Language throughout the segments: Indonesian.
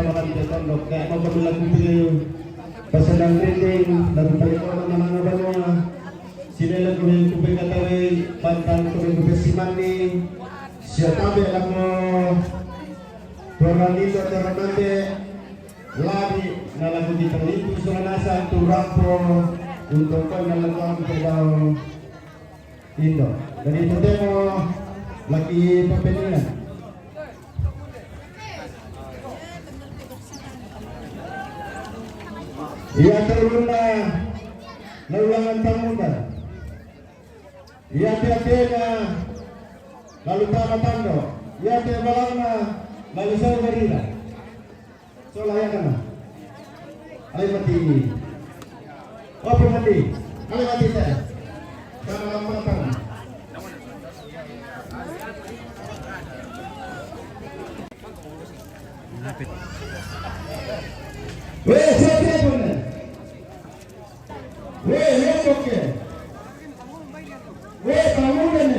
sama kami di tondok. Kayak mau kebelah kumpul pasangan trending lagu paling orang nama nama sila lagu yang kumpul katawe pantan kumpul kumpul simani siapa bela mo Ronaldinho Ronaldo lari nalagu di tengah Suranasa Turampo untuk kau nalagu kerbau Indo. Dan itu demo lagi pertandingan. Ia terluna lawangan tamuda. Ia tiapena lalu tanda. Ia tiapana lalu saudara. Solayakan. Ayo mati. Apa mati? Ayo mati saya. Karena matang. Weh, siapa pun? Weh, oke. Weh, kamu kan?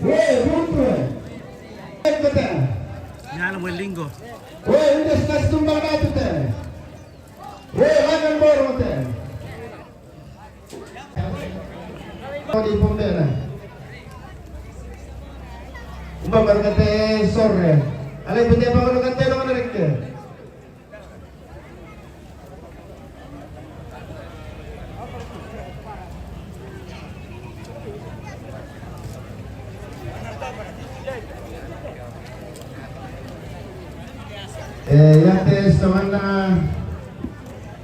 Weh, runtuh. Betul. Nyala mo linggo. Weh, udah sekas tumbang batu teh. Weh, lagan bor teh. Kau di pembela. Umpam berkata sore. Alay punya apa kalau kata orang mereka? Yang tes mana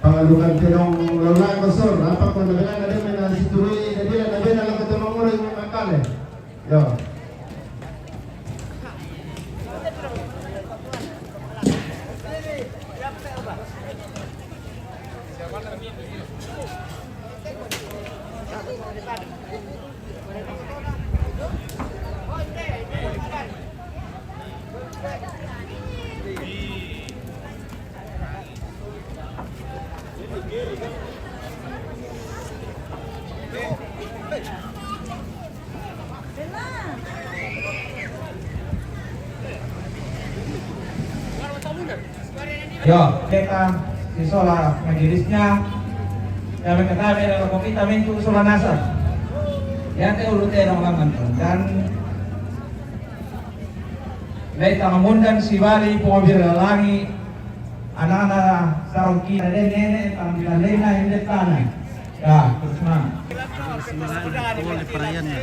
pengadukan tenong lolang kosor apa pun dengan ada mana situi jadi ada dalam ketemu orang yang makan ya. Yo, kita isola majelisnya yang mengetahui dalam komite itu isola nasa yang teulute orang dan mereka mengundang si wali pengobir langi anak-anak sarungki dan nenek tampilan lainnya yang di tanah ya terus mana Oleh perayaannya.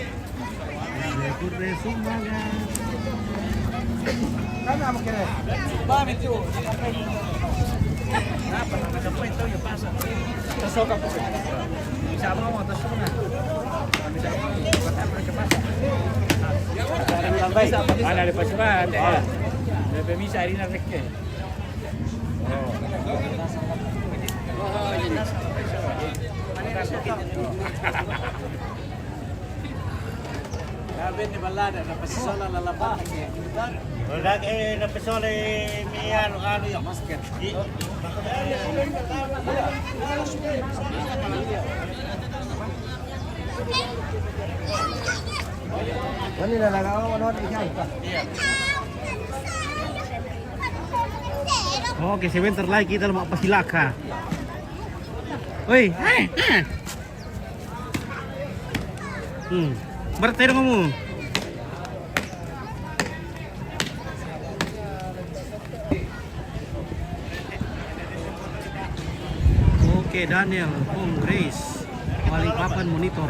Kurre sumbaga. kami mau kira Bame tu. Napa na sampai tahu ya pasa. tersoka po Bisa mo tasok na. Bisa mo patapos ka pasa. lambai Ana le pasba. Le permisa irina rekke. Sabi ni balada napasisola lalaban wala kay napisole mi ano yung basket. Ano nalagaw mo ano ikan Oke, sebentar lagi kita mau pasilaka. Woi, bertemu kamu. Oke, Daniel, Grace, Balikpapan monitor.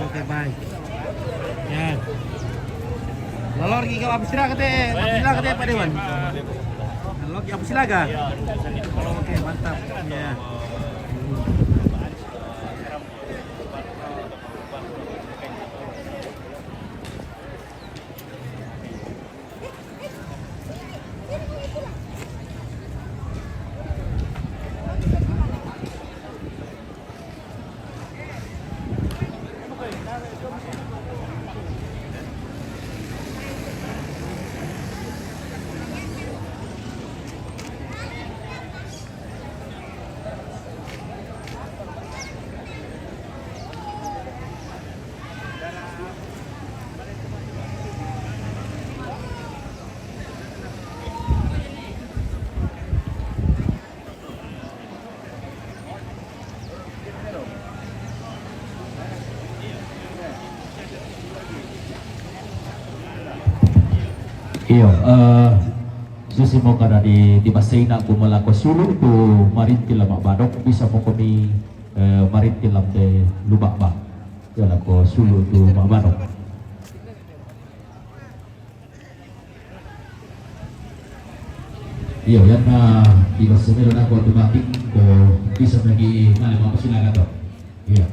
Oke, baik. Ya. Lalu lagi kalau habis istirahat Pak Dewan. Lalu habis istirahat. Oke, mantap. Ya. Iyo, susi mo kada di basay na kumala ko sulong to marintil mak badok bisa mo kami marintil lam de lubak ba. Yan ako sulong to mak badok. Iyo, yan na di basay meron ako dumating ko bisa lagi malam apa silakan to. Iya.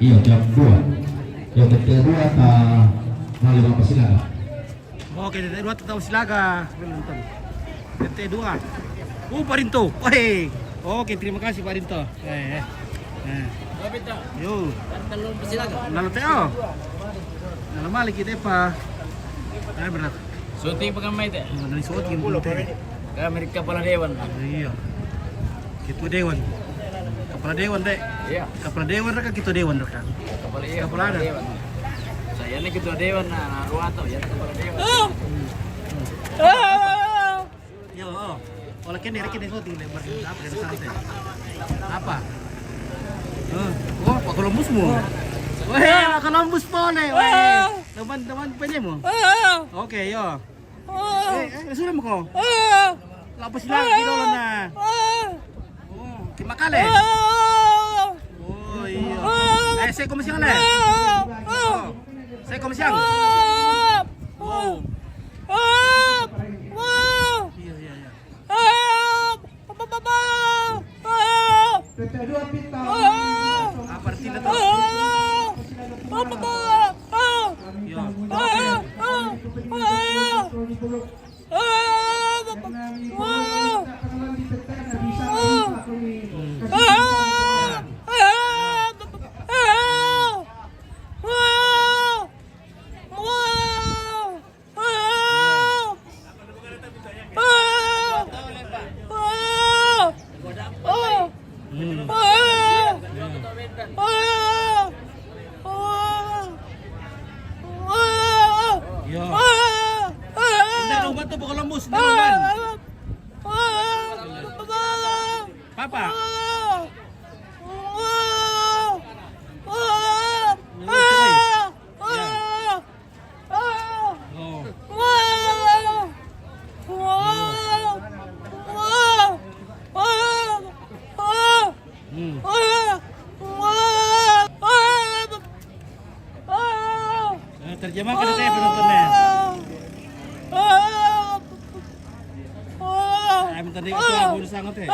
Iyo, jam 2. Yang kedua ta malam apa silakan. Oke, DT2 tetap silaga. DT2. Pak Rinto. Oke, terima kasih Pak Rinto. Yo. Lalu Teo. Lalu mali kita apa? Berat. Syuting pengamai teh. Dari syuting belum teh. Ke Amerika Kepala Dewan. Iya. Kitu Dewan. Kepala Dewan teh. Iya. Kepala Dewan rek kitu Dewan rek. Kepala ada. Dewan. Saya ini ketua Dewan nah Ruato ya Kepala Dewan. Yo. Oleh kene rek kene syuting lebar apa dari sana teh. Apa? Pak Columbus mo. Pak Columbus po ne. Teman-teman penye mo. Oke, yo. Sudah mo ko. Lapos lang kidolo na. Kimakale. Oh, iya. Saya komisyang le. Saya komisyang. Wow. Iya, iya, iya. Apa artinya tuh? Yo. Yo. Indah rumah tuh Pak Columbus, Papa. Terjemahkan saya penontonnya. Saya minta dia itu aku udah sangat ya.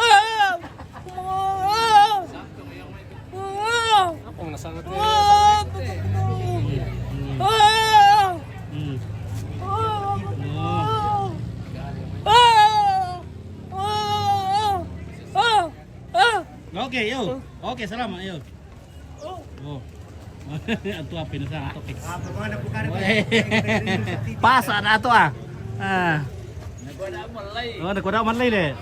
Apa nggak sangat? Oke, yo. Oke, selamat, yo. Oh. Antu apa ini sang topik. Pas ada atu ah. Oh, ada kuda aman lagi deh.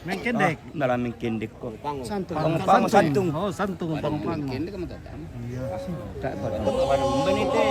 Main kendek. Maraming kindik ko. Santung. Pango santung. Oh, santung ang pangupango. Banite.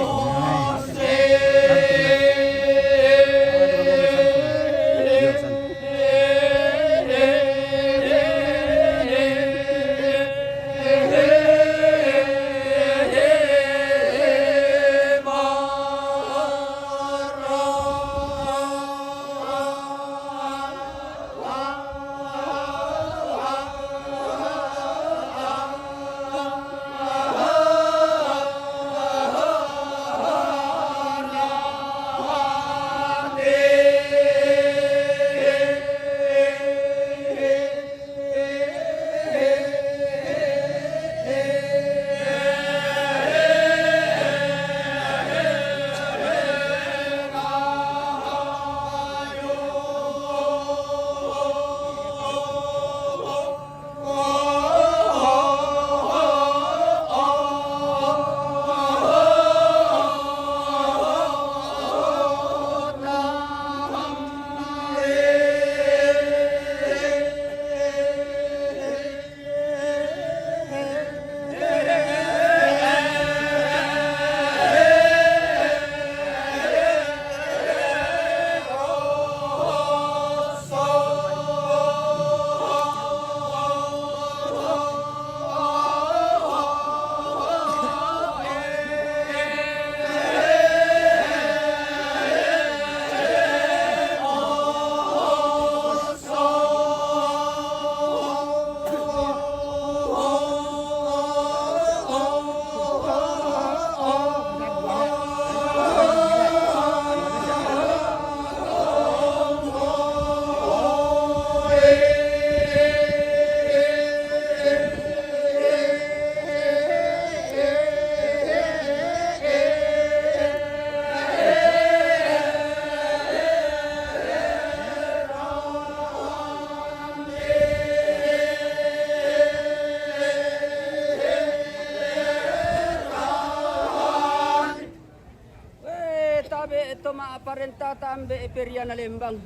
Ito maaparentata ang Perya na Lembang.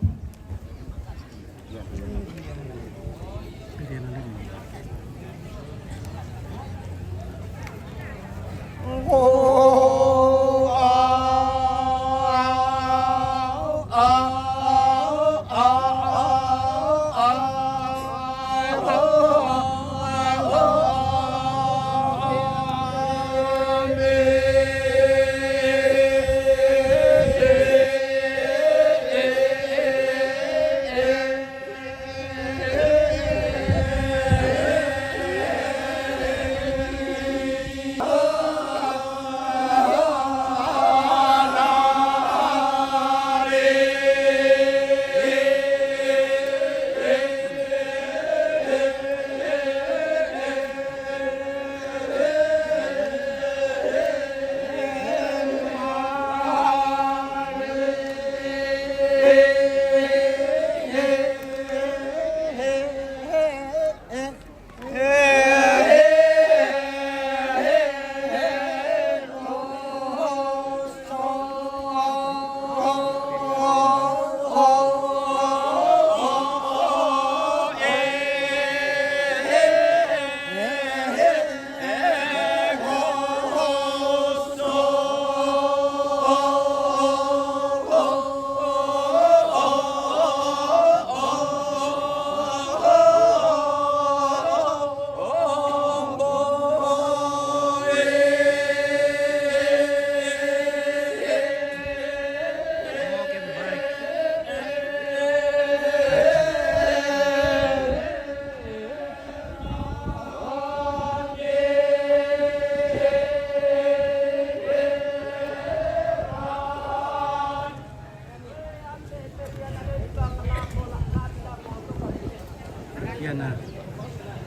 Yan na.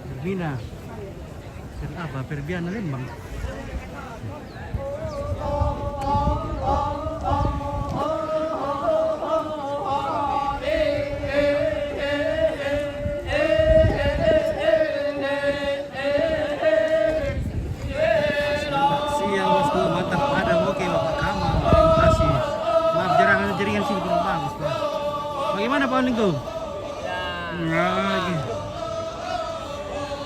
Perbina. Apa? Perbian na Lembang. Siang bosku, mantap padang oke Bapak Kamal. Terima kasih. Maaf jaringan sini kurang bagus Pak. Bagaimana Pak Linggo? Nah,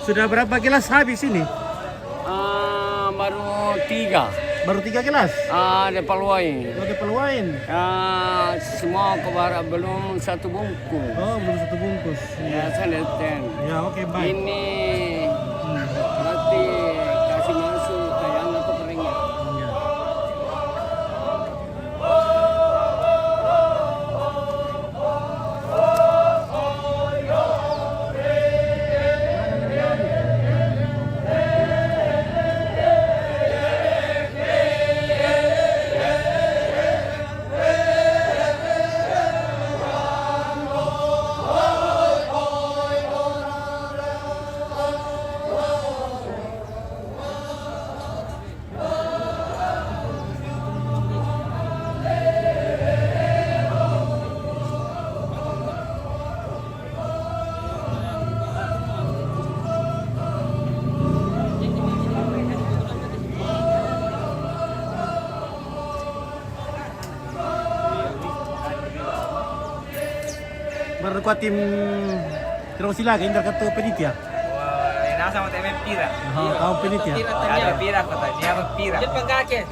Sudah berapa gelas habis ini? Baru 3. Baru 3 gelas. Ada peluang. Oke, peluain. Semua kebar belum 1 bungkus. Oh, belum 1 bungkus. Ya, saya lihat. Ya, oke, baik. Ini berarti kasih masuk kayak anak keringnya. Ya. Berkuat tim Terusila ke Indra Ketua Penitia. Nasa mo tayo pira. Kau Penitia. Ya pira ko tayo, dia pira. Dia pagkakit.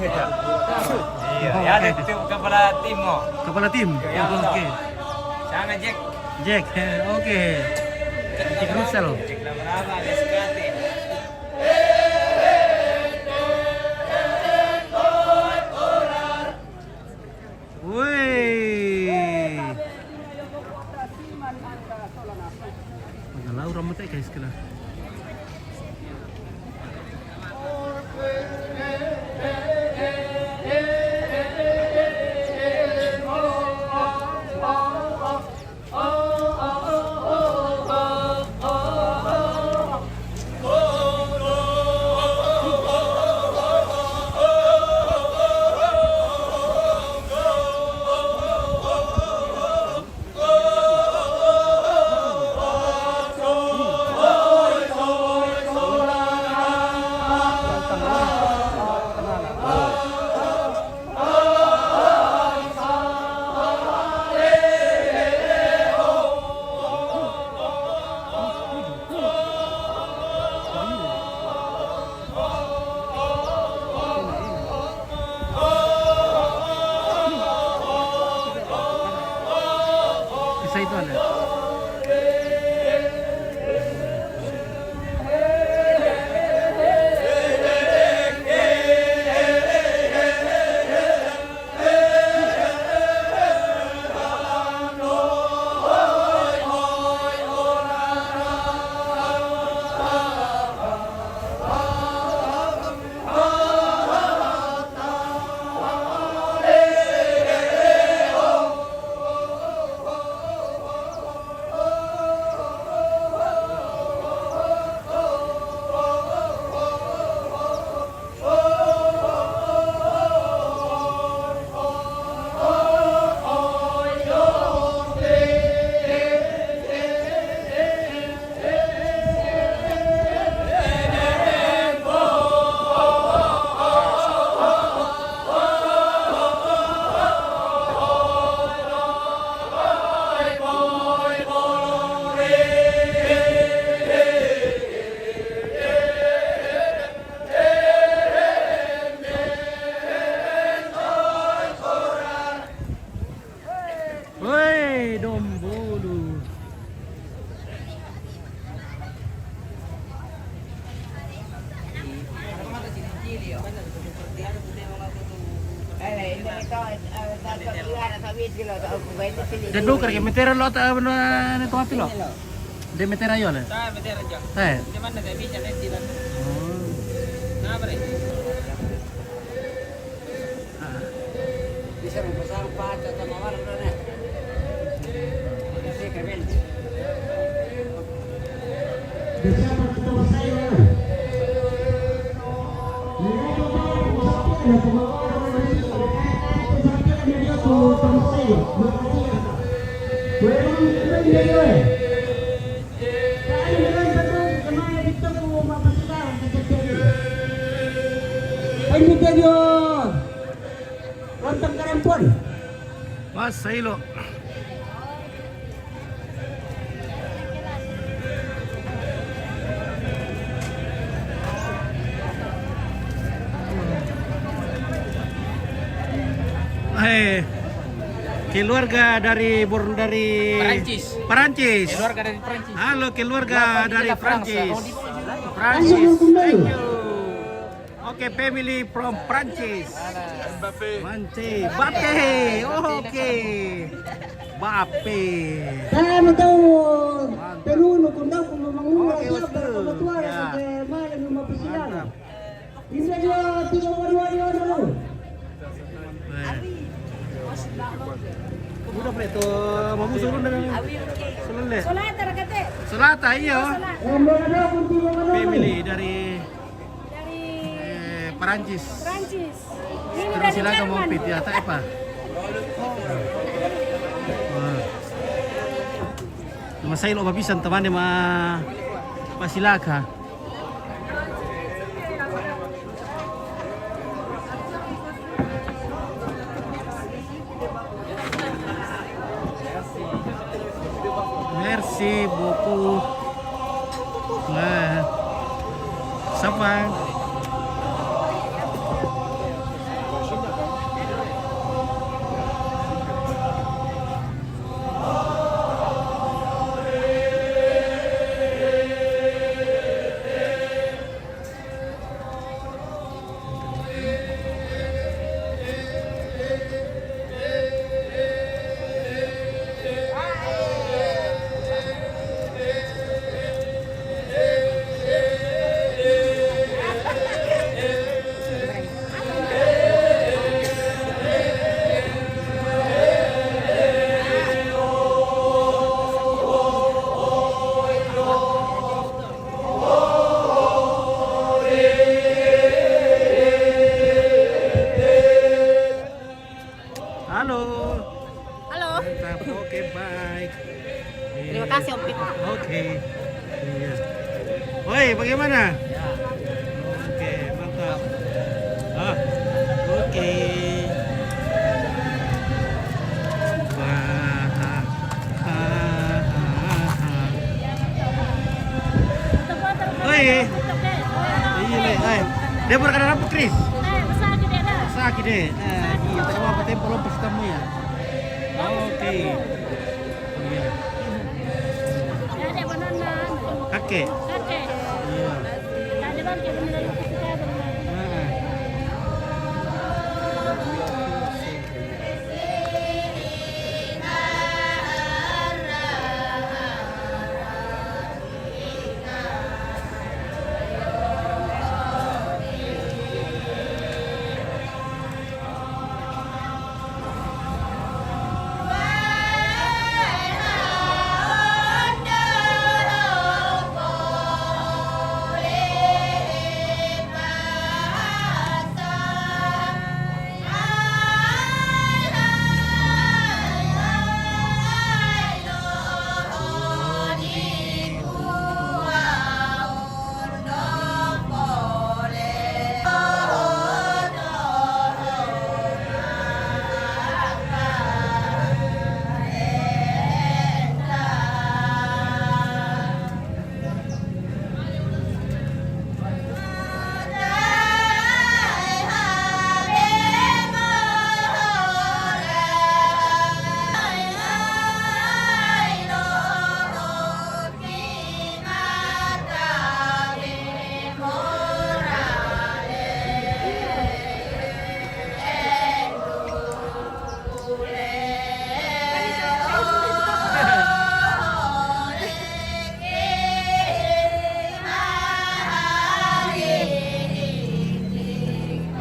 Iya, ya itu kepala tim mo. Kepala tim. Ya. Oke. Sana Jack. Jack. Oke. Jack Russell. Jack lang marama, deskate. Wih. Mana Laura mo tayo guys kala. Isa itu ada. Woi, Dombolo. Dan do kerja meteran lo tak benar ni tuh api lo. Dia meteran yo le. Tayo metera dyan. Eh. Di man na gabi dyan, hindi lang. Na pare. Bisa membesar pada tamawar na. Isi kabel. Bersama ketua saya. Mas, Sailo. keluarga dari Perancis. Keluarga dari Prancis. Halo keluarga dari Prancis. Langsung Prancis. yung kundal. Thank you. Okay, family from Prancis. Mante. Bape. Okay. Bape. Tama daw, peruno kung daw kung mamanguna Okay, siya was para good. kumatuwa Yeah. sa malam ng mapasilan. Mantap. Hindi nyo tinawari-wari ano. Udah pre to mamusulun dengan sulun le. Solata rakate Sulata iyo. Mga daw kung di mo ano. Family dari dari Perancis. Prancis. Ini Terus dari sila ka Jerman. mo pit yata pa. Masail o babisan taman ma pasilaka. Merci beaucoup. Nah, Sapang. Halo. Halo. Mantap. Oke, baik. Terima kasih Om Pit. Oke. Iya. Woi, bagaimana? Oke, mantap. Ah, oke. Wah, ah, ah, ah. Oi. Iya, Le. Dia berkata apa, Chris? Sakit deh. Iya, tadi apa tempo lompat kamu ya? Oke. Iya. Kakek. Iya. Nah.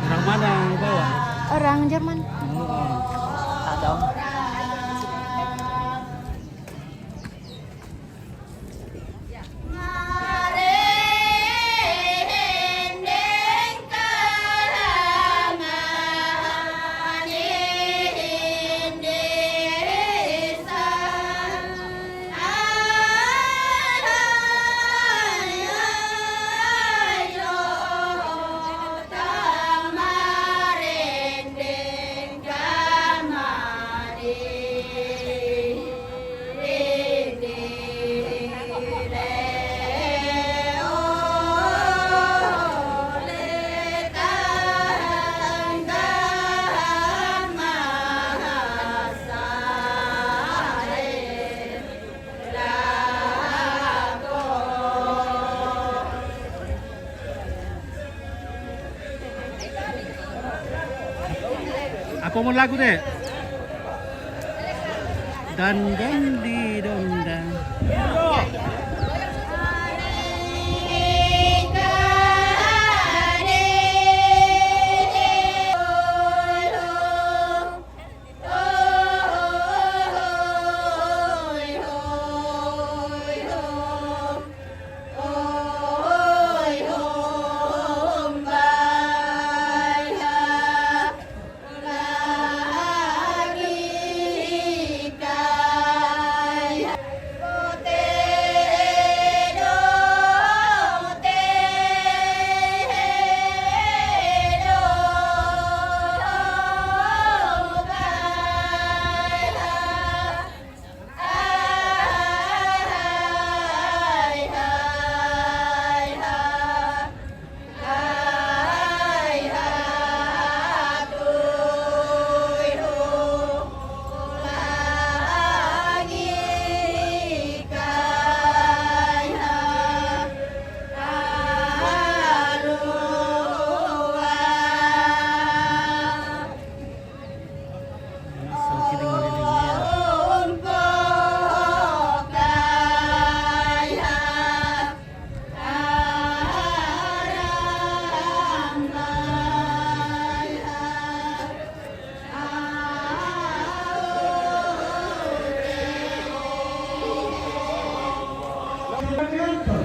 Orang mana yang bawa? Orang Jerman. Apa mau lagu deh? Dan di dondang.